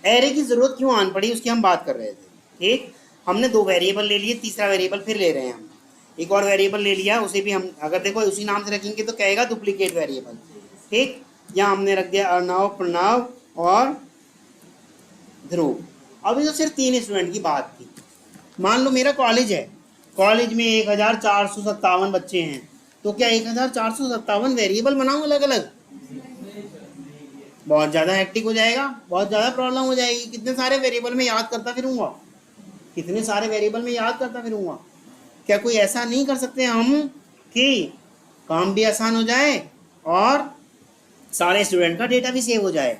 Array की जरूरत क्यों आन पड़ी उसकी हम बात कर रहे थे। ठीक, हमने 2 वेरिएबल ले लिए, तीसरा वेरिएबल फिर ले रहे हैं हम, एक और वेरिएबल ले लिया, उसे भी हम अगर देखो उसी नाम से रखेंगे तो कहेगा डुप्लीकेट वेरिएबल। ठीक, यहाँ हमने रख दिया अर्णव, प्रणव और ध्रुव। अभी तो सिर्फ 3 स्टूडेंट की बात थी। मान लो मेरा कॉलेज है, कॉलेज में 1457 बच्चे हैं, तो क्या 1457 वेरिएबल बनाऊं अलग अलग? बहुत ज़्यादा हेक्टिक हो जाएगा, बहुत ज़्यादा प्रॉब्लम हो जाएगी। कितने सारे वेरिएबल में याद करता फिरूंगा, कितने सारे वेरिएबल में याद करता फिरूंगा। क्या कोई ऐसा नहीं कर सकते हम कि काम भी आसान हो जाए और सारे स्टूडेंट का डेटा भी सेव हो जाए?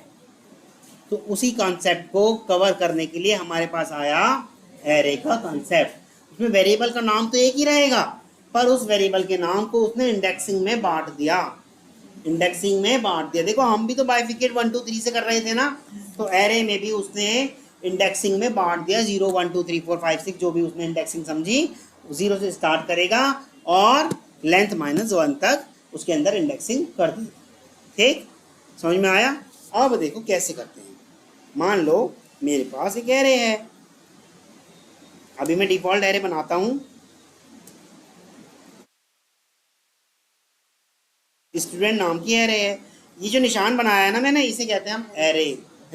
तो उसी कॉन्सेप्ट को कवर करने के लिए हमारे पास आया एरे का कॉन्सेप्ट। उसमें वेरिएबल का नाम तो एक ही रहेगा, पर उस वेरिएबल के नाम को उसने इंडेक्सिंग में बांट दिया, इंडेक्सिंग में बांट दिया। देखो हम भी तो बाइफिकेट 1 2 3 से कर रहे थे ना, तो एरे में भी उसने इंडेक्सिंग में बांट दिया। 0 1 2 3 4 5 6 जो भी उसने इंडेक्सिंग समझी, 0 से स्टार्ट करेगा और लेंथ -1 तक उसके अंदर इंडेक्सिंग कर दी। ठीक, समझ में आया? अब देखो कैसे करते हैं। मान लो मेरे पास एक एरे है, अभी मैं डिफॉल्ट एरे बनाता हूं। स्टूडेंट नाम की एरे है, ये जो निशान बनाया है ना मैंने, इसे कहते हैं हम एरे,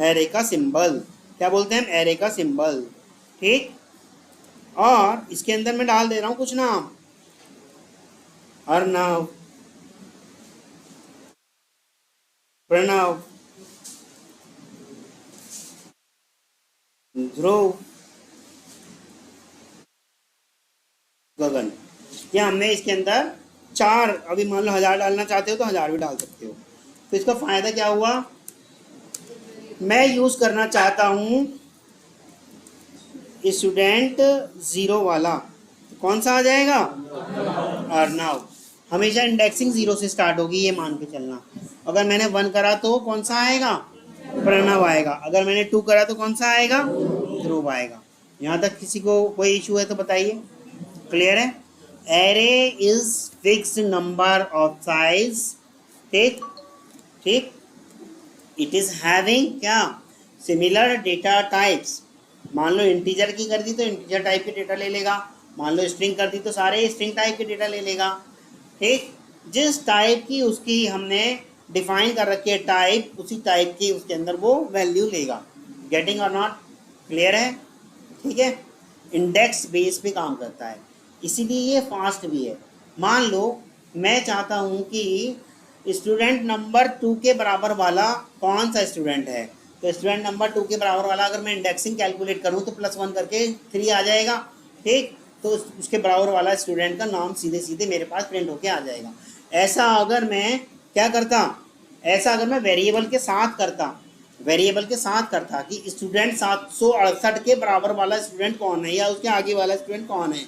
एरे का सिंबल। क्या बोलते हैं हम? एरे का सिंबल। ठीक, और इसके अंदर मैं डाल दे रहा हूं कुछ नाम, अर्णव, प्रणव, ध्रुव, गगन। या हमने इसके अंदर 4, अभी मान लो 1000 डालना चाहते हो तो 1000 भी डाल सकते हो। तो इसका फायदा क्या हुआ? मैं यूज करना चाहता हूं स्टूडेंट 0 वाला, तो कौन सा आ जाएगा? अर्णव। हमेशा इंडेक्सिंग 0 से स्टार्ट होगी, ये मान के चलना। अगर मैंने 1 करा तो कौन सा आएगा? प्रणव आएगा। अगर मैंने 2 करा तो कौन सा आएगा? ध्रुव आएगा। यहाँ तक किसी को कोई इशू है तो बताइए। क्लियर है? Array is fixed number of size. ठीक, ठीक, इट इज हैविंग क्या? Similar data types. मान लो इंटीजर की कर दी तो इंटीजर टाइप के डेटा ले लेगा, मान लो स्ट्रिंग कर दी तो सारे स्ट्रिंग टाइप के डेटा ले लेगा। ठीक, जिस टाइप की उसकी हमने डिफाइन कर रखी है टाइप, उसी टाइप की उसके अंदर वो वैल्यू लेगा। गेटिंग और नॉट? क्लियर है? ठीक है, इंडेक्स बेस पे काम करता है, इसीलिए ये फास्ट भी है। मान लो मैं चाहता हूँ कि स्टूडेंट नंबर 2 के बराबर वाला कौन सा स्टूडेंट है, तो स्टूडेंट नंबर 2 के बराबर वाला अगर मैं इंडेक्सिंग कैलकुलेट करूँ तो +1 करके 3 आ जाएगा। ठीक, तो उसके बराबर वाला स्टूडेंट का नाम सीधे सीधे मेरे पास प्रिंट होके आ जाएगा। ऐसा अगर मैं क्या करता, ऐसा अगर मैं वेरिएबल के साथ करता, वेरिएबल के साथ करता कि स्टूडेंट 768 के बराबर वाला स्टूडेंट कौन है या उसके आगे वाला स्टूडेंट कौन है,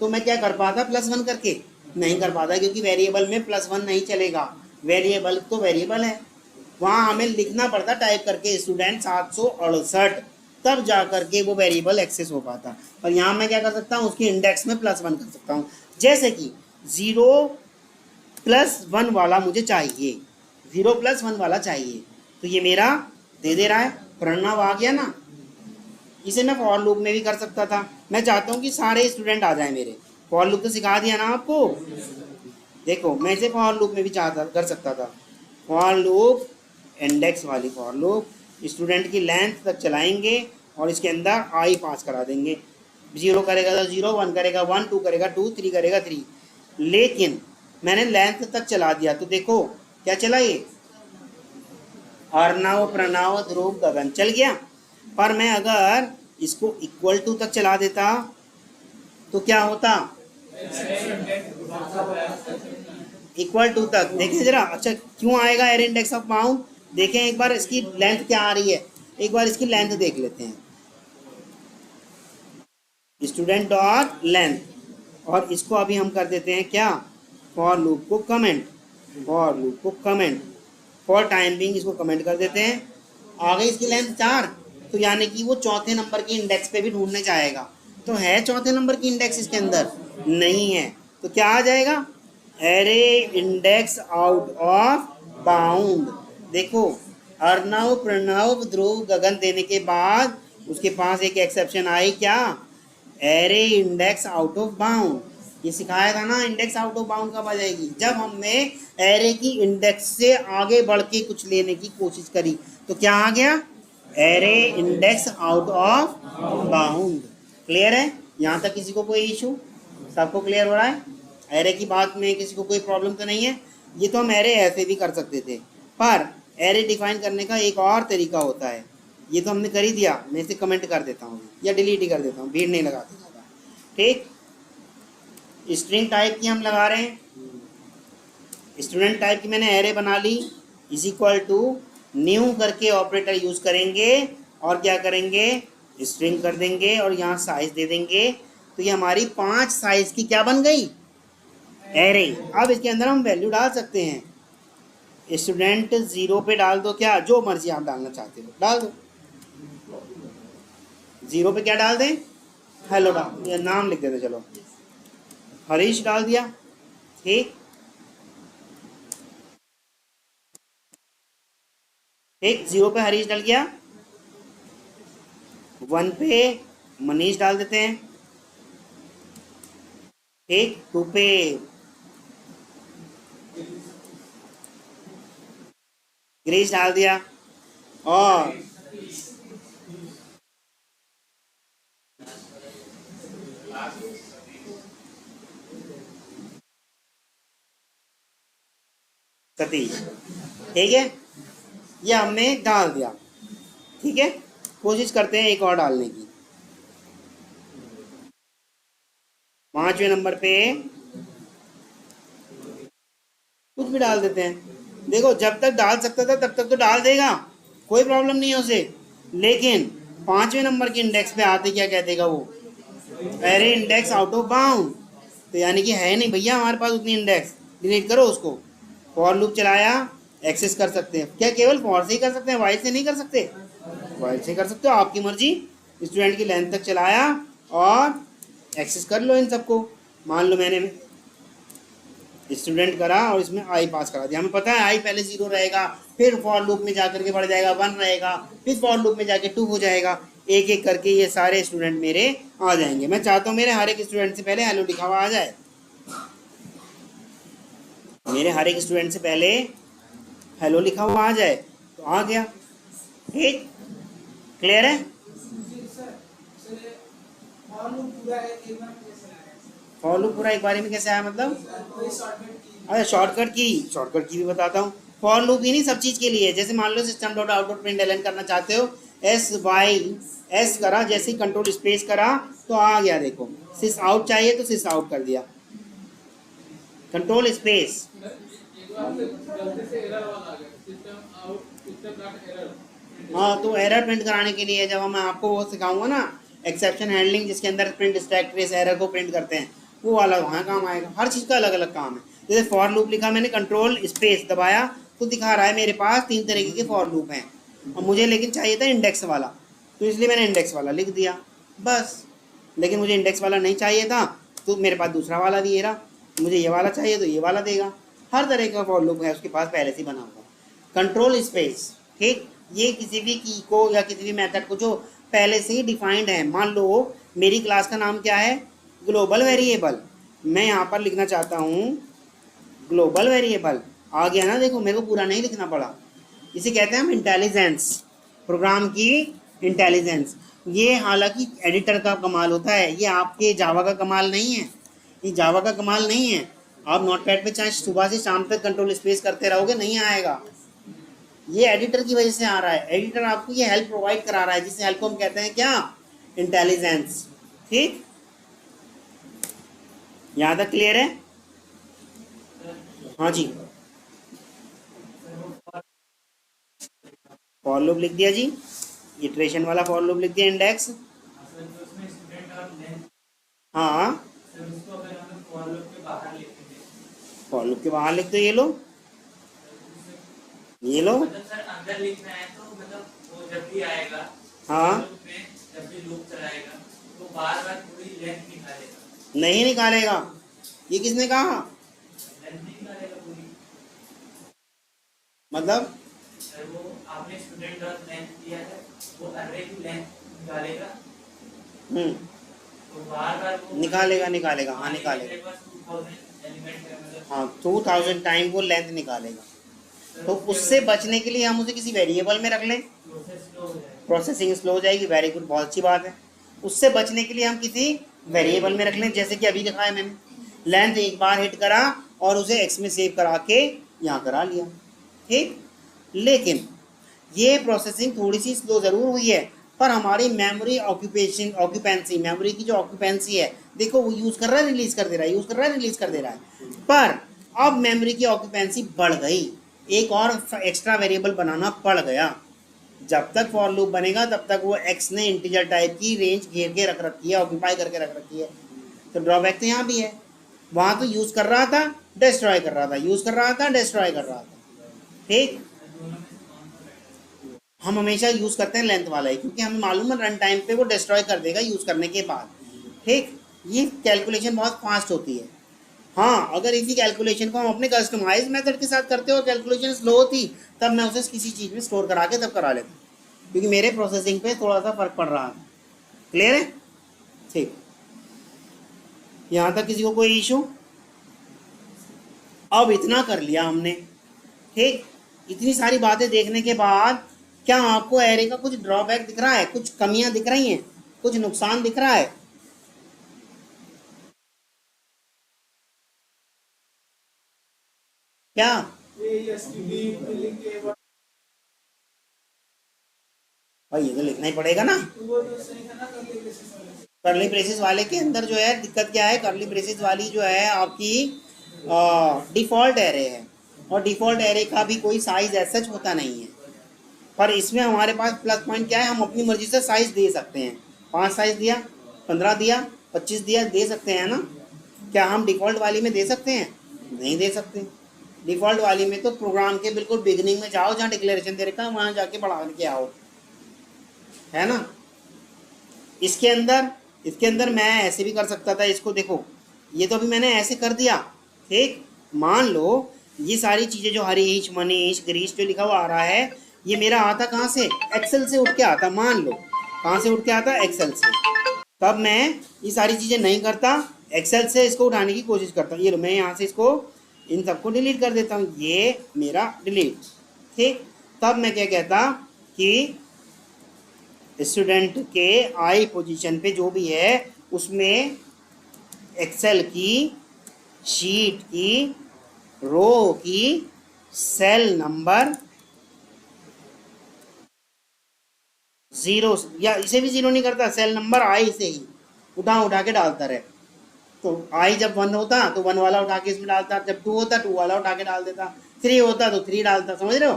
तो मैं क्या कर पाता? +1 करके नहीं कर पाता, क्योंकि वेरिएबल में +1 नहीं चलेगा। वेरिएबल तो वेरिएबल है, वहाँ हमें लिखना पड़ता टाइप करके स्टूडेंट 768, तब जा करके वो वेरिएबल एक्सेस हो पाता। और यहाँ मैं क्या कर सकता हूँ? उसकी इंडेक्स में +1 कर सकता हूँ। जैसे कि 0 +1 वाला मुझे चाहिए, 0 +1 वाला चाहिए, तो ये मेरा दे दे रहा है, प्रणव आ गया ना। इसे मैं फॉर लूप में भी कर सकता था। मैं चाहता हूँ कि सारे स्टूडेंट आ जाए मेरे, फॉर लूप तो सिखा दिया ना आपको। देखो मैं इसे फॉर लूप में भी चाहता कर सकता था। फॉर लूप, इंडेक्स वाली फॉर लूप, स्टूडेंट की लेंथ तक चलाएंगे और इसके अंदर आई पास करा देंगे। 0 करेगा तो 0, 1 करेगा 1, 2 करेगा 2, 3 करेगा 3। लेकिन मैंने लेंथ तक चला दिया तो देखो क्या चला, ये अर्णव, प्रणव, ध्रुव, गगन चल गया। पर मैं अगर इसको इक्वल टू तक चला देता तो क्या होता? इक्वल टू तक देखें जरा। अच्छा क्यों आएगा एरे इंडेक्स ऑफ माउंट? देखें एक बार इसकी लेंथ क्या आ रही है, एक बार इसकी लेंथ देख लेते हैं। स्टूडेंट डॉट लेंथ, और इसको अभी हम कर देते हैं क्या? फॉर लूप को कमेंट, फॉर लूप को कमेंट, फॉर टाइम बिंग इसको कमेंट कर देते हैं। आ गई इसकी लेंथ 4, तो यानी कि वो चौथे नंबर की इंडेक्स पे भी ढूंढने जाएगा। तो है चौथे नंबर की इंडेक्स इसके अंदर? नहीं है। तो क्या आ जाएगा? Array index out of bound. देखो अर्णव, प्रणव, ध्रुव, गगन देने के बाद उसके पास एक एक्सेप्शन आई क्या, array index out of bound. ये सिखाया था ना, इंडेक्स आउट ऑफ बाउंड कब आ जाएगी, जब हमने एरे की इंडेक्स से आगे बढ़ के कुछ लेने की कोशिश करी तो क्या आ गया, array index out of bound. Clear है, यहाँ तक किसी को कोई इशू, सबको क्लियर हो रहा है, एरे की बात में किसी को कोई प्रॉब्लम तो नहीं है। ये तो हम एरे ऐसे भी कर सकते थे, पर एरे डिफाइन करने का एक और तरीका होता है, ये तो हमने कर ही दिया, मैं इसे कमेंट कर देता हूँ या डिलीट ही कर देता हूँ, भीड़ नहीं लगाते ज़्यादा। ठीक, स्ट्रिंग टाइप की हम लगा रहे हैं, स्टूडेंट टाइप की मैंने एरे बना ली, इज इक्वल टू न्यू करके ऑपरेटर यूज करेंगे और क्या करेंगे, स्ट्रिंग कर देंगे और यहाँ साइज दे देंगे। तो ये हमारी 5 साइज की क्या बन गई, एरे। अब इसके अंदर हम वैल्यू डाल सकते हैं, स्टूडेंट 0 पे डाल दो, क्या जो मर्जी आप डालना चाहते हो डाल दो। 0 पे क्या डाल दें, हेलो डाल, या नाम लिख देते, चलो हरीश डाल दिया। ठीक, एक 0 पे हरीश डल गया, 1 पे मनीष डाल देते हैं, एक 2 पे गिरीश डाल दिया, और सतीश। ठीक है, ये हमने डाल दिया। ठीक है, कोशिश करते हैं एक और डालने की, 5वें नंबर पे कुछ भी डाल देते हैं। देखो जब तक डाल सकता था तब तक तो डाल देगा, कोई प्रॉब्लम नहीं है उसे, लेकिन 5वें नंबर के इंडेक्स पे आते क्या कह देगा वो, array index out of bound. तो यानी कि है नहीं भैया हमारे पास उतनी इंडेक्स, डिलीट करो उसको। फॉर लूप चलाया, एक्सेस कर सकते हैं, क्या केवल फॉर से ही कर सकते हैं, वाइल से नहीं कर सकते, वाइल से कर सकते हो, आपकी मर्जी। स्टूडेंट की लेंथ तक चलाया और एक्सेस कर लो इन सबको। मान लो मैंने स्टूडेंट करा और इसमें आई पास करा दिया, हमें पता है आई पहले 0 रहेगा, फिर फॉर लूप में जाकर के बढ़ जाएगा 1 रहेगा, फिर फॉर लूप में जाके 2 हो जाएगा, एक एक करके ये सारे स्टूडेंट मेरे आ जाएंगे। मैं चाहता हूँ मेरे हर एक स्टूडेंट से पहले हेलो लिखा हुआ आ जाए, मेरे हर एक स्टूडेंट से पहले हेलो लिखा हुआ आ जाए, तो आ गया। ठीक, क्लियर है। फॉर लूप पूरा एक बारे में कैसे आया, मतलब अरे शॉर्टकट की भी बताता हूँ। फॉर लूप ही नहीं, सब चीज़ के लिए, जैसे मान लो system dot out dot print करना चाहते हो, एस करा, जैसे ही कंट्रोल स्पेस करा तो आ गया, देखो सिस आउट चाहिए तो सिस आउट कर दिया, कंट्रोल स्पेस। हाँ, तो एरर प्रिंट कराने के लिए जब मैं आपको वो सिखाऊंगा ना, एक्सेप्शन हैंडलिंग, जिसके अंदर प्रिंट स्टैक ट्रेस एरर को प्रिंट करते हैं, वो वाला वहाँ काम आएगा। हर चीज़ का अलग अलग काम है। जैसे फॉर लूप लिखा मैंने, कंट्रोल स्पेस दबाया तो दिखा रहा है मेरे पास 3 तरीके के फॉर लूप हैं, और मुझे लेकिन चाहिए था इंडेक्स वाला, तो इसलिए मैंने इंडेक्स वाला लिख दिया बस। लेकिन मुझे इंडेक्स वाला नहीं चाहिए था तो मेरे पास दूसरा वाला दिए रहा, मुझे ये वाला चाहिए तो ये वाला देगा। हर तरह का फॉर लूप है उसके पास पहले से बना हुआ, कंट्रोल स्पेस। ठीक, ये किसी भी की को या किसी भी मेथड को जो पहले से ही डिफाइंड है, मान लो मेरी क्लास का नाम क्या है, ग्लोबल वेरिएबल, मैं यहाँ पर लिखना चाहता हूँ ग्लोबल वेरिएबल, आ गया ना, देखो मेरे को पूरा नहीं लिखना पड़ा। इसे कहते हैं हम इंटेलिजेंस, प्रोग्राम की इंटेलिजेंस। ये हालांकि एडिटर का कमाल होता है, ये आपके जावा का कमाल नहीं है, ये जावा का कमाल नहीं है। आप नोटपैड पे चाहे सुबह से शाम तक कंट्रोल स्पेस करते रहोगे नहीं आएगा, ये एडिटर की वजह से आ रहा है। एडिटर आपको ये हेल्प प्रोवाइड करा रहा है, जिस हेल्प को हम कहते हैं क्या, इंटेलिजेंस। ठीक, यहाँ तक क्लियर है। हाँ जी, फॉर लूप लिख दिया जी, इटरेशन वाला फॉर लूप लिख दिया, इंडेक्स। हाँ, फॉर लूप के बाहर लिख दो, ये लो ये लो। सर अंदर लिखना है तो मतलब वो जब भी आएगा, हाँ, जब भी लूप चलाएगा तो बार बार पूरी लेंथ निकालेगा, नहीं निकालेगा, ये किसने कहा, लेंथ नहीं निकालेगा पूरी, मतलब सर वो आपने स्टूडेंट डॉट लेंथ दिया है, वो अर्रे की लेंथ निकालेगा, तो बार बार वो निकालेगा हाँ निकालेगा। मेरे पास 2000 एलिमेंट है, मतलब हाँ 2000 टाइम वो लेंथ निकालेगा। तो उससे बचने के लिए हम उसे किसी वेरिएबल में रख लें, प्रोसेस स्लो हो जाएगा। प्रोसेसिंग स्लो हो जाएगी। वेरी गुड, बहुत अच्छी बात है। उससे बचने के लिए हम किसी वेरिएबल में रख लें, जैसे कि अभी दिखाया मैंने, लेंथ एक बार हिट करा और उसे एक्स में सेव करा के यहाँ करा लिया, ठीक। लेकिन ये प्रोसेसिंग थोड़ी सी स्लो ज़रूर हुई है, पर हमारी मेमोरी ऑक्यूपेंसी, मेमोरी की जो ऑक्यूपेंसी है, देखो वो यूज़ कर रहा है, रिलीज़ कर दे रहा है, यूज़ कर रहा है, रिलीज़ कर दे रहा है। पर अब मेमोरी की ऑक्यूपेंसी बढ़ गई, एक और एक्स्ट्रा वेरिएबल बनाना पड़ गया। जब तक फॉर लूप बनेगा तब तक वो एक्स ने इंटीजर टाइप की रेंज घेर के रख रखी है, ऑक्यूपाई करके रख रखी है। तो ड्रॉबैक तो यहाँ भी है, वहाँ तो यूज़ कर रहा था, डिस्ट्रॉय कर रहा था, यूज़ कर रहा था, डिस्ट्रॉय कर रहा था, ठीक। हम हमेशा यूज़ करते हैं लेंथ वाला ही, क्योंकि हमें मालूम है रन टाइम पे वो डिस्ट्रॉय कर देगा यूज़ करने के बाद, ठीक। ये कैलकुलेशन बहुत फास्ट होती है। हाँ, अगर इसी कैलकुलेशन को हम अपने कस्टमाइज मेथड के साथ करते हो, कैलकुलेशन स्लो होती, तब मैं उसे किसी चीज़ में स्टोर करा के तब करा लेता, क्योंकि मेरे प्रोसेसिंग पे थोड़ा सा फर्क पड़ रहा है। क्लियर है, ठीक। यहाँ तक किसी को कोई इशू? अब इतना कर लिया हमने, ठीक। इतनी सारी बातें देखने के बाद क्या आपको एरे का कुछ ड्रॉबैक दिख रहा है, कुछ कमियां दिख रही हैं, कुछ नुकसान दिख रहा है? क्या भाई, ये तो लिखना ही पड़ेगा ना। करली ब्रेसेस वाले के अंदर जो है दिक्कत क्या है, करली ब्रेसेस वाली जो है आपकी डिफ़ॉल्ट एरे है, और डिफ़ॉल्ट एरे का भी कोई साइज ऐसा सच होता नहीं है। पर इसमें हमारे पास प्लस पॉइंट क्या है, हम अपनी मर्जी से साइज दे सकते हैं। 5 साइज दिया, 15 दिया, 25 दिया, दे सकते हैं ना। क्या हम डिफ़ॉल्ट वाली में दे सकते हैं? नहीं दे सकते। डिफ़ॉल्ट वाली में तो प्रोग्राम के बिल्कुल बिगनिंग में जाओ, जहाँ डिक्लेरेशन दे रखा है वहाँ जाके बढ़ा के आओ, है ना। इसके अंदर मैं ऐसे भी कर सकता था इसको, देखो ये तो अभी मैंने ऐसे कर दिया, ठीक। मान लो ये सारी चीज़ें जो हरीश, मनीष, गिरीश जो लिखा हुआ आ रहा है, ये मेरा आता कहाँ से? एक्सेल से उठ के आता। मान लो कहाँ से उठ के आता? एक्सेल से। तब मैं ये सारी चीज़ें नहीं करता, एक्सेल से इसको उठाने की कोशिश करता हूँ। ये लो, मैं यहाँ से इसको इन सबको डिलीट कर देता हूँ, ये मेरा डिलीट, ठीक। तब मैं क्या कहता कि स्टूडेंट के आई पोजीशन पे जो भी है उसमें एक्सेल की शीट की रो की सेल नंबर 0, या इसे भी 0 नहीं करता, सेल नंबर आई से ही उठा के डालता रहे। तो आई जब 1 होता तो 1 वाला उठा के इसमें डालता, जब 2 होता 2 वाला उठा के डाल देता, 3 होता तो 3 डालता, समझ रहे हो।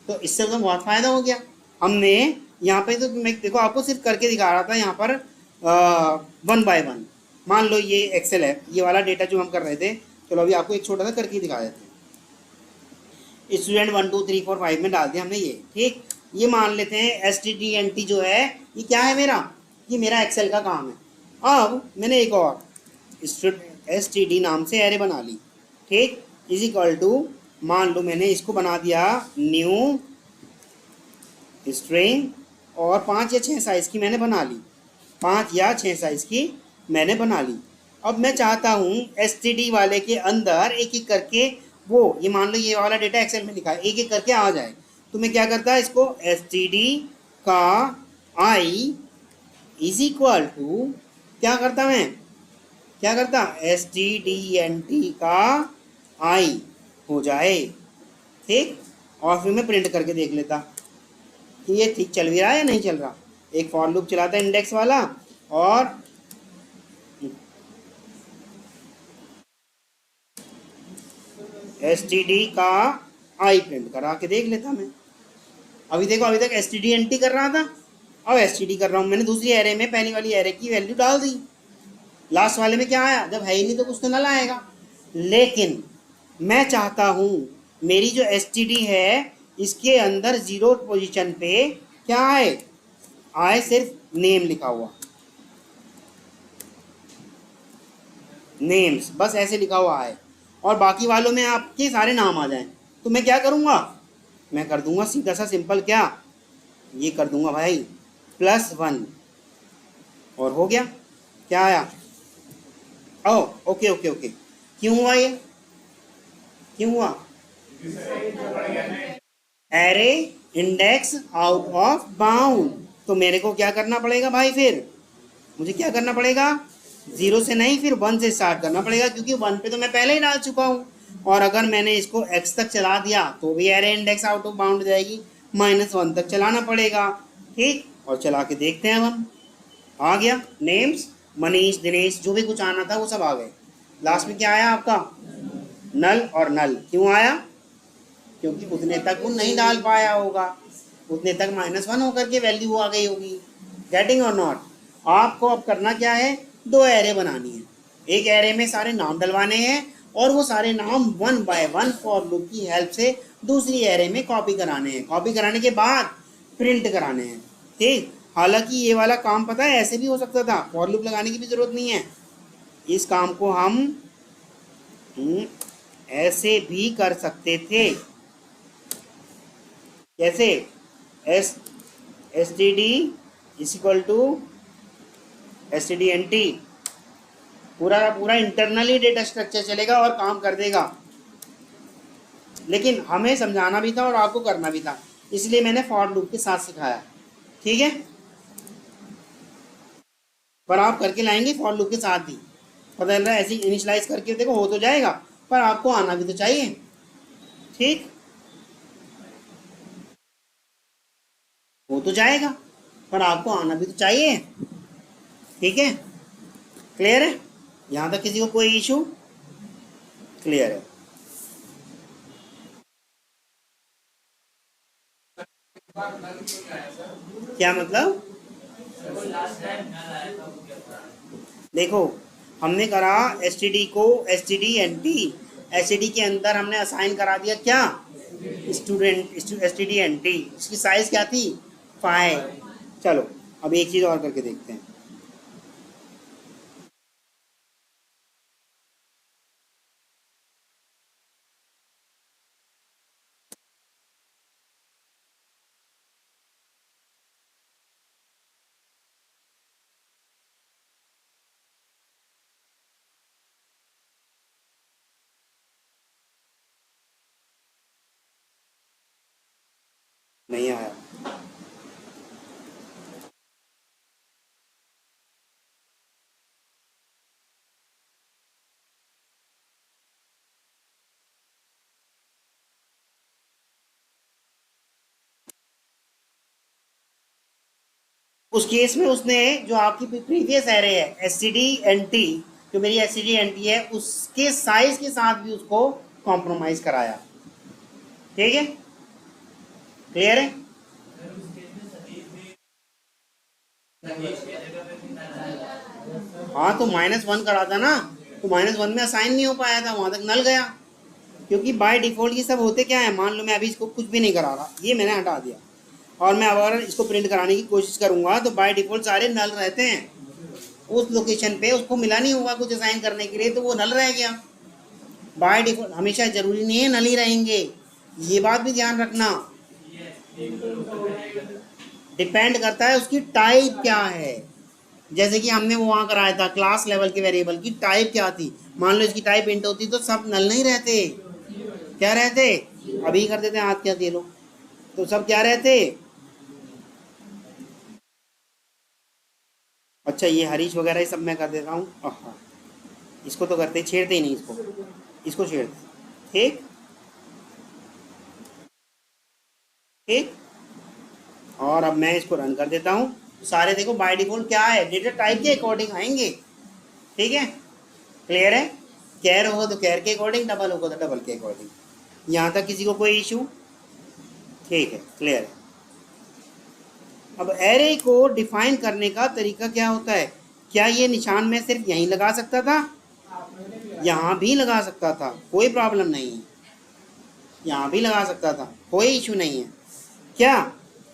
तो इससे तो बहुत फ़ायदा हो गया। हमने यहाँ पे तो मैं देखो आपको सिर्फ करके दिखा रहा था, यहाँ पर 1 बाय 1। मान लो ये एक्सेल है, ये वाला डेटा जो हम कर रहे थे, चलो अभी आपको एक छोटा सा करके दिखा देते हैं। स्टूडेंट 1 2 3 4 5 में डाल दिया हमने ये, ठीक। ये मान लेते हैं STDNT जो है ये क्या है मेरा, ये मेरा एक्सेल का काम है। अब मैंने एक और STD नाम से एरे बना ली, ठीक। इज इक्वल टू, मान लो मैंने इसको बना दिया न्यू स्ट्रिंग, और 5 या 6 साइज़ की मैंने बना ली, 5 या 6 साइज़ की मैंने बना ली। अब मैं चाहता हूँ STD वाले के अंदर एक एक करके वो, ये मान लो ये वाला डेटा एक्सेल में लिखा है, एक एक करके आ जाए। तो मैं क्या करता है, इसको STD का आई इज इक्वल टू, क्या करता मैं, क्या करता, STDNT का आई हो जाए, ठीक। और फिर मैं प्रिंट करके देख लेता कि ये ठीक चल भी रहा है या नहीं चल रहा। एक फॉर लूप चलाता है इंडेक्स वाला, और STD का आई प्रिंट करा के देख लेता मैं। अभी देखो, अभी तक STDNT कर रहा था, अब STD कर रहा हूँ। मैंने दूसरी एरे में पहली वाली एरे की वैल्यू डाल दी, लास्ट वाले में क्या आया, जब है ही नहीं तो कुछ तो नल आएगा। लेकिन मैं चाहता हूँ मेरी जो STD है इसके अंदर 0 पोजीशन पे क्या आए सिर्फ नेम लिखा हुआ, नेम्स बस ऐसे लिखा हुआ है, और बाकी वालों में आपके सारे नाम आ जाएं। तो मैं क्या करूँगा, मैं कर दूंगा सीधा सा सिंपल, क्या ये कर दूंगा भाई +1 और हो गया। क्या आया? ओ ओके ओके ओके। क्यों हुआ ये? क्यों हुआ? Array index out of bound. तो मेरे को क्या करना पड़ेगा भाई? फिर मुझे क्या करना पड़ेगा? 0 से नहीं, फिर 1 से स्टार्ट करना पड़ेगा, क्योंकि 1 पे तो मैं पहले ही डाल चुका हूँ। और अगर मैंने इसको x तक चला दिया तो भी array index out of bound हो जाएगी, -1 तक चलाना पड़ेगा। ठीक, और चला के देखते हैं अब हम। आ गया नेम्स, मनीष, दिनेश, जो भी कुछ आना था वो सब आ गए। लास्ट में क्या आया आपका? नल और नल। क्यों आया? क्योंकि उतने तक वो नहीं डाल पाया होगा, उतने तक -1 होकर के वैल्यू आ गई होगी। गेटिंग और नॉट? आपको अब करना क्या है? 2 एरे बनानी है। एक एरे में सारे नाम डलवाने हैं और वो सारे नाम 1 बाय 1 फॉर लूप की हेल्प से दूसरी एरे में कॉपी कराने हैं। कॉपी कराने के बाद प्रिंट कराने हैं। ठीक, हालांकि ये वाला काम पता है ऐसे भी हो सकता था, फॉर लूप लगाने की भी जरूरत नहीं है। इस काम को हम ऐसे भी कर सकते थे। कैसे? std = stdnt, पूरा पूरा इंटरनली डेटा स्ट्रक्चर चलेगा और काम कर देगा। लेकिन हमें समझाना भी था और आपको करना भी था, इसलिए मैंने फॉर लूप के साथ सिखाया। ठीक है, पर आप करके लाएंगे फॉर लूप के साथ ही। पता चल रहा है ऐसे इनिशियलाइज करके देखो हो तो जाएगा, पर आपको आना भी तो चाहिए। ठीक, हो तो जाएगा पर आपको आना भी तो चाहिए। ठीक है, क्लियर है? यहाँ तक किसी को कोई इशू? क्लियर है? क्या मतलब? देखो, हमने करा std को stdnt, std के अंदर हमने असाइन करा दिया क्या? Student, stdnt। इसकी साइज क्या थी? 5। चलो अब एक चीज़ और करके देखते हैं। नहीं आया? उस केस में उसने जो आपकी प्रीवियस एरे है stdnt, जो मेरी stdnt है, उसके साइज के साथ भी उसको कॉम्प्रोमाइज कराया। ठीक है, क्लियर है? हाँ, तो -1 करा था ना, तो -1 में असाइन नहीं हो पाया था, वहां तक नल गया। क्योंकि बाय डिफॉल्ट ये सब होते क्या है, मान लो मैं अभी इसको कुछ भी नहीं करा रहा, ये मैंने हटा दिया, और मैं अगर इसको प्रिंट कराने की कोशिश करूंगा तो बाय डिफॉल्ट सारे नल रहते हैं। उस लोकेशन पे उसको मिला नहीं होगा कुछ असाइन करने के लिए, तो वो नल रह गया। बाय डिफॉल्ट हमेशा जरूरी नहीं है नल ही रहेंगे, ये बात भी ध्यान रखना। डिपेंड करता है उसकी टाइप क्या है। जैसे कि हमने वो वहाँ कराया था क्लास लेवल के वेरिएबल की टाइप क्या थी। मान लो इसकी टाइप इंट होती तो सब नल नहीं रहते, क्या रहते? अभी कर देते हैं, हाथ क्या दे लो, तो सब क्या रहते? अच्छा, ये हरीश वगैरह ये सब मैं कर देता हूँ। हाँ, इसको तो करते, छेड़ते ही नहीं इसको, इसको छेड़ते। ठीक ठीक, और अब मैं इसको रन कर देता हूँ। सारे देखो बाय डिफॉल्ट क्या है, डेटा टाइप के अकॉर्डिंग आएंगे। ठीक है, क्लियर है? कैर होगा तो कैर के अकॉर्डिंग, डबल होगा तो डबल के अकॉर्डिंग। यहाँ तक किसी को कोई इशू? ठीक है, क्लियर है? अब एरे को डिफाइन करने का तरीका क्या होता है? क्या ये निशान मैं सिर्फ यहीं लगा सकता था? यहाँ भी लगा सकता था, कोई प्रॉब्लम नहीं है। यहाँ भी लगा सकता था, कोई इशू नहीं है। क्या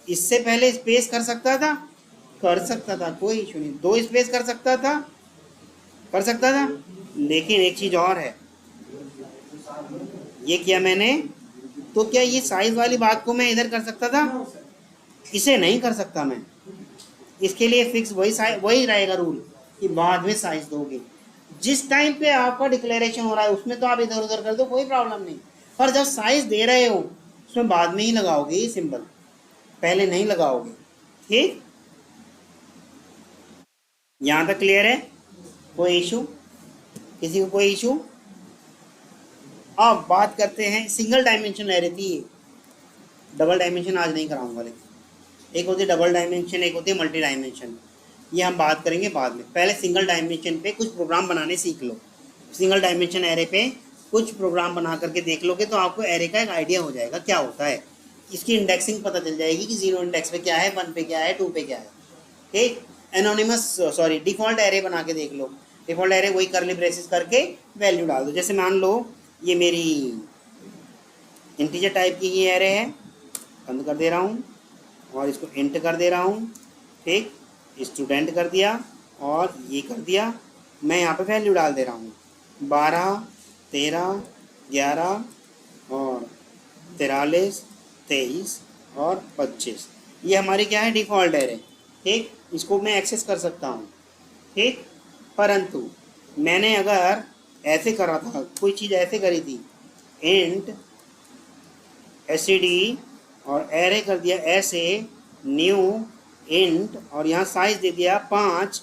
इससे पहले स्पेस कर सकता था? कर सकता था, कोई इशू नहीं। 2 स्पेस कर सकता था? कर सकता था। लेकिन एक चीज़ और है, ये किया मैंने तो क्या ये साइज वाली बात को मैं इधर कर सकता था? इसे नहीं कर सकता मैं। इसके लिए फिक्स वही रहेगा रूल कि बाद में साइज दोगे। जिस टाइम पे आपका डिक्लेरेशन हो रहा है उसमें तो आप इधर उधर कर दो, कोई प्रॉब्लम नहीं। पर जब साइज दे रहे हो उसमें बाद में ही लगाओगे ये सिंबल, पहले नहीं लगाओगे। ठीक, यहाँ तक क्लियर है? कोई इशू? किसी को कोई इशू? अब बात करते हैं, सिंगल डायमेंशन एरे थी ये, डबल डायमेंशन आज नहीं कराऊंगा। लेकिन एक होती है डबल डायमेंशन, एक होती है मल्टी डायमेंशन, ये हम बात करेंगे बाद में। पहले सिंगल डायमेंशन पे कुछ प्रोग्राम बनाने सीख लो। सिंगल डायमेंशन एरे पे कुछ प्रोग्राम बना करके देख लोगे तो आपको एरे का एक आइडिया हो जाएगा क्या होता है। इसकी इंडेक्सिंग पता चल जाएगी कि 0 इंडेक्स पे क्या है, 1 पे क्या है, 2 पे क्या है। ठीक, डिफ़ॉल्ट एरे बना के देख लो। डिफ़ॉल्ट एरे वही करली ब्रेसेस करके वैल्यू डाल दो। जैसे मान लो ये मेरी इंटीजर टाइप की ये एरे है, बंद कर दे रहा हूँ और इसको इंट कर दे रहा हूँ। ठीक, स्टूडेंट कर दिया और ये कर दिया। मैं यहाँ पे वैल्यू डाल दे रहा हूँ 12, 13, 11 और 43, 23 और 25। ये हमारी क्या है, डिफ़ॉल्ट एरे। ठीक, इसको मैं एक्सेस कर सकता हूँ। ठीक, परंतु मैंने अगर ऐसे करा था, कोई चीज़ ऐसे करी थी, इंट std और एरे कर दिया ऐसे, न्यू इंट और यहाँ साइज दे दिया 5।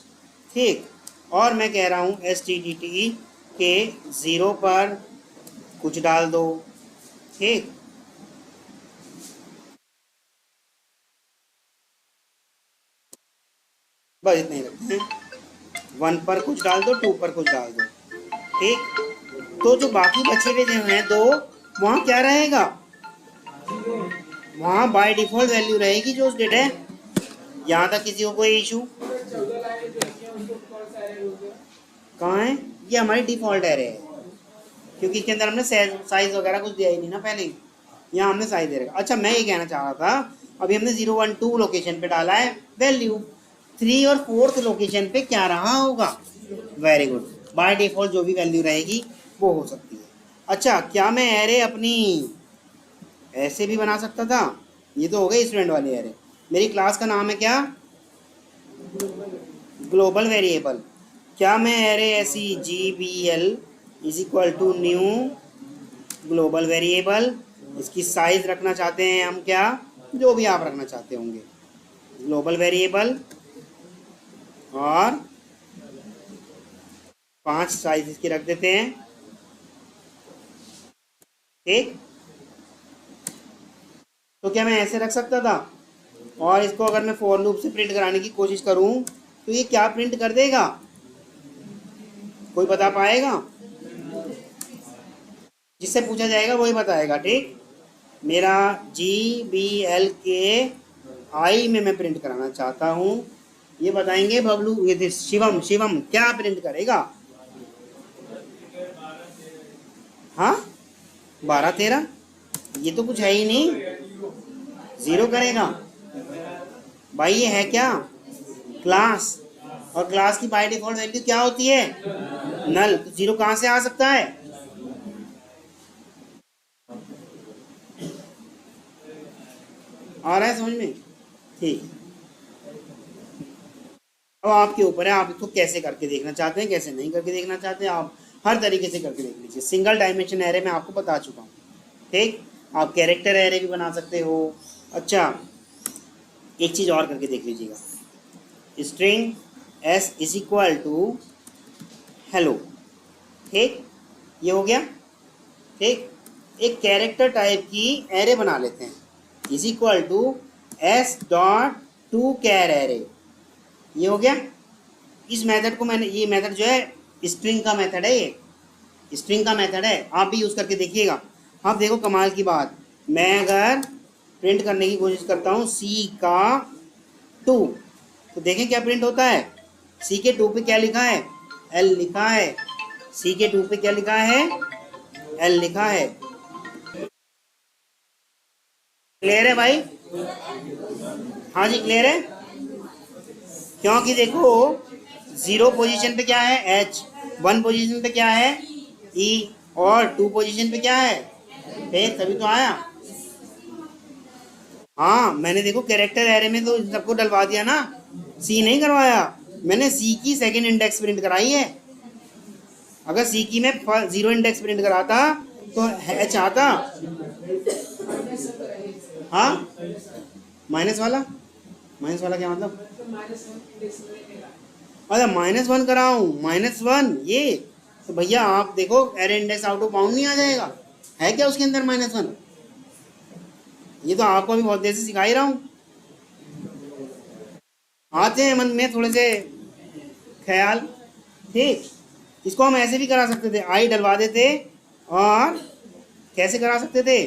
ठीक, और मैं कह रहा हूँ stdt के 0 पर कुछ डाल दो। ठीक, बस इतना ही रखते हैं। 1 पर कुछ डाल दो, 2 पर कुछ डाल दो। ठीक, तो जो बाकी बचे हुए जो हैं 2, वहाँ क्या रहेगा, वहाँ बाय डिफ़ॉल्ट वैल्यू रहेगी जो उस डेट है। यहाँ तक किसी को कोई इशू? कहाँ है? ये हमारी डिफ़ॉल्ट एरे है, क्योंकि इसके अंदर हमने साइज वगैरह कुछ दिया ही नहीं ना पहले ही। यहाँ हमने साइज दे रखा। अच्छा, मैं ये कहना चाह रहा था, अभी हमने 0, 1, 2 लोकेशन पे डाला है वैल्यू, 3 और 4th लोकेशन पे क्या रहा होगा? वेरी गुड, बाय डिफ़ॉल्ट जो भी वैल्यू रहेगी वो हो सकती है। अच्छा, क्या मैं एरे अपनी ऐसे भी बना सकता था? ये तो हो गई स्टूडेंट वाली एरे। मेरी क्लास का नाम है क्या? Global variable. क्या मैं एरे ऐसी GBL is equal to new global variable, इसकी साइज रखना चाहते हैं हम, क्या जो भी आप रखना चाहते होंगे, ग्लोबल वेरिएबल, और 5 साइज इसकी रख देते हैं। ठीक, तो क्या मैं ऐसे रख सकता था? और इसको अगर मैं फॉर लूप से प्रिंट कराने की कोशिश करूं तो ये क्या प्रिंट कर देगा? कोई बता पाएगा? जिससे पूछा जाएगा वही बताएगा। ठीक, मेरा GBL के आई में मैं प्रिंट कराना चाहता हूँ, ये बताएंगे बबलू, ये शिवम क्या प्रिंट करेगा? हाँ, 12, 13, ये तो कुछ है ही नहीं, 0 करेगा भाई। ये है क्या? क्लास, और क्लास की बाय डिफॉल्ट वैल्यू क्या होती है? नल। तो 0 कहाँ से आ सकता है? आ रहा है समझ में? ठीक, अब आपके ऊपर है, आप इसको कैसे करके देखना चाहते हैं, कैसे नहीं करके देखना चाहते हैं। आप हर तरीके से करके देख लीजिए। सिंगल डायमेंशन एरे में आपको बता चुका हूँ। ठीक, आप कैरेक्टर एरे भी बना सकते हो। अच्छा, एक चीज़ और करके देख लीजिएगा, string s is equal to hello. ठीक, ये हो गया। ठीक, एक कैरेक्टर टाइप की एरे बना लेते हैं, is equal to s.toChar array. ये हो गया। इस मेथड को मैंने, ये मेथड जो है स्ट्रिंग का मेथड है, ये स्ट्रिंग का मेथड है, आप भी यूज़ करके देखिएगा। अब देखो कमाल की बात, मैं अगर प्रिंट करने की कोशिश करता हूँ C का 2, तो देखें क्या प्रिंट होता है। C के 2 पे क्या लिखा है? L लिखा है। C के 2 पे क्या लिखा है? L लिखा है। क्लियर है भाई? हाँ जी क्लियर है। क्योंकि देखो 0 पोजीशन पे क्या है? H, 1 पोजीशन पे क्या है? E, और 2 पोजीशन पे क्या है? तभी तो आया। हाँ मैंने देखो कैरेक्टर एरे में तो इन सबको डलवा दिया ना, सी नहीं करवाया मैंने, सी की सेकंड इंडेक्स प्रिंट कराई है। अगर सी की में 0 इंडेक्स प्रिंट कराता तो एच आता। हाँ माइनस वाला क्या मतलब? अच्छा -1 कराऊं, -1 ये तो भैया आप देखो array index out of bound नहीं आ जाएगा, है क्या उसके अंदर -1? ये तो आपको अभी बहुत देर से सिखा ही रहा हूँ। आते हैं मन में थोड़े से ख्याल, ठीक। इसको हम ऐसे भी करा सकते थे, आई डलवा देते, और कैसे करा सकते थे,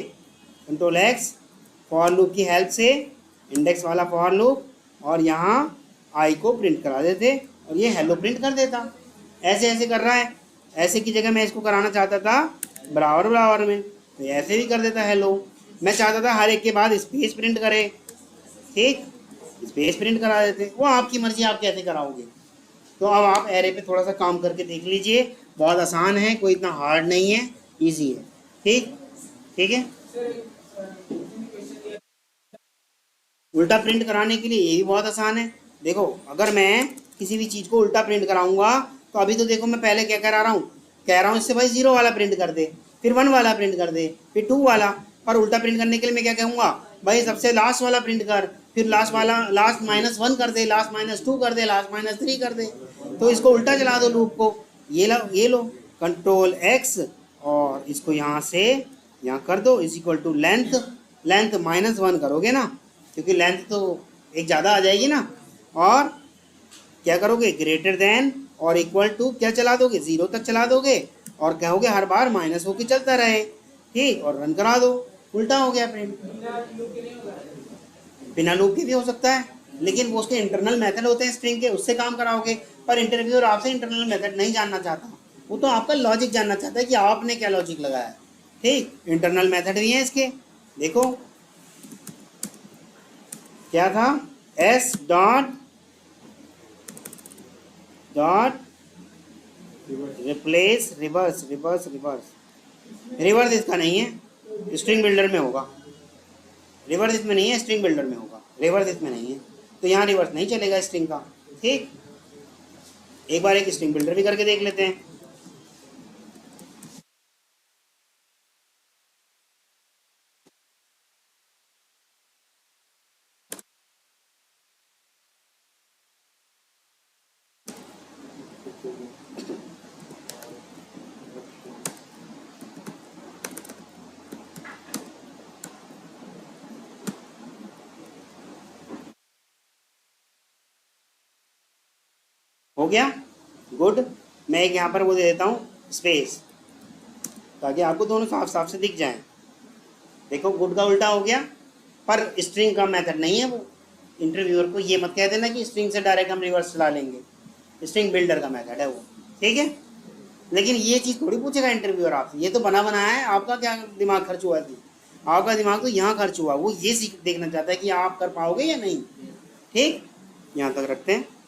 कंट्रोल एक्स फॉर लूप की हेल्प से इंडेक्स वाला फॉर लूप, और यहाँ आई को प्रिंट करा देते और ये हेलो प्रिंट कर देता। ऐसे ऐसे कर रहा है, ऐसे की जगह मैं इसको कराना चाहता था बराबर बराबर में, तो ऐसे भी कर देता हेलो। मैं चाहता था हर एक के बाद स्पेस प्रिंट करे, ठीक, स्पेस प्रिंट करा देते। वो आपकी मर्जी, आप कैसे कराओगे। तो अब आप एरे पे थोड़ा सा काम करके देख लीजिए, बहुत आसान है, कोई इतना हार्ड नहीं है, इजी है, ठीक। ठीक है, उल्टा प्रिंट कराने के लिए ये भी बहुत आसान है। देखो अगर मैं किसी भी चीज़ को उल्टा प्रिंट कराऊंगा तो अभी तो देखो मैं पहले क्या करा रहा हूँ, कह रहा हूँ इससे भाई 0 वाला प्रिंट कर दे, फिर 1 वाला प्रिंट कर दे, फिर 2 वाला। पर उल्टा प्रिंट करने के लिए मैं क्या कहूँगा, भाई सबसे लास्ट वाला प्रिंट कर, फिर लास्ट वाला लास्ट -1 कर दे, लास्ट -2 कर दे, लास्ट -3 कर दे। तो इसको उल्टा चला दो लूप को, ये लो कंट्रोल एक्स और इसको यहाँ से यहाँ कर दो, is equal to length, length -1 करोगे ना, क्योंकि लेंथ तो एक ज़्यादा आ जाएगी ना, और क्या करोगे ग्रेटर देन और इक्वल टू क्या चला दोगे, 0 तक चला दोगे, और कहोगे हर बार माइनस होके चलता रहे, ठीक, और रन करा दो, उल्टा हो गया प्रिंट। बिना लूप के भी हो सकता है, लेकिन वो उसके इंटरनल मेथड होते हैं स्ट्रिंग के, उससे काम कराओगे। पर इंटरव्यूअर आपसे इंटरनल मेथड नहीं जानना चाहता, वो तो आपका लॉजिक जानना चाहता है कि आपने क्या लॉजिक लगाया है, ठीक। इंटरनल मेथड भी है इसके, देखो क्या था, S dot replace reverse, reverse इसका नहीं है, स्ट्रिंग बिल्डर में होगा, रिवर्स इसमें नहीं है, स्ट्रिंग बिल्डर में होगा, रिवर्स इसमें नहीं है, तो यहाँ रिवर्स नहीं चलेगा स्ट्रिंग का, ठीक। एक बार एक स्ट्रिंग बिल्डर भी करके देख लेते हैं। हो गया, गुड। मैं एक यहाँ पर वो दे देता हूँ स्पेस, ताकि आपको दोनों साफ साफ से दिख जाएं। देखो गुड का उल्टा हो गया, पर स्ट्रिंग का मेथड नहीं है वो। इंटरव्यूअर को ये मत कह देना कि स्ट्रिंग से डायरेक्ट हम रिवर्स चला लेंगे, स्ट्रिंग बिल्डर का मेथड है वो, ठीक है। लेकिन ये चीज़ थोड़ी पूछेगा इंटरव्यूअर आपसे, ये तो बना बनाया है, आपका क्या दिमाग खर्च हुआ है, आपका दिमाग तो यहाँ खर्च हुआ, वो ये सीख देखना चाहता है कि आप कर पाओगे या नहीं, ठीक। यहाँ तक रखते हैं।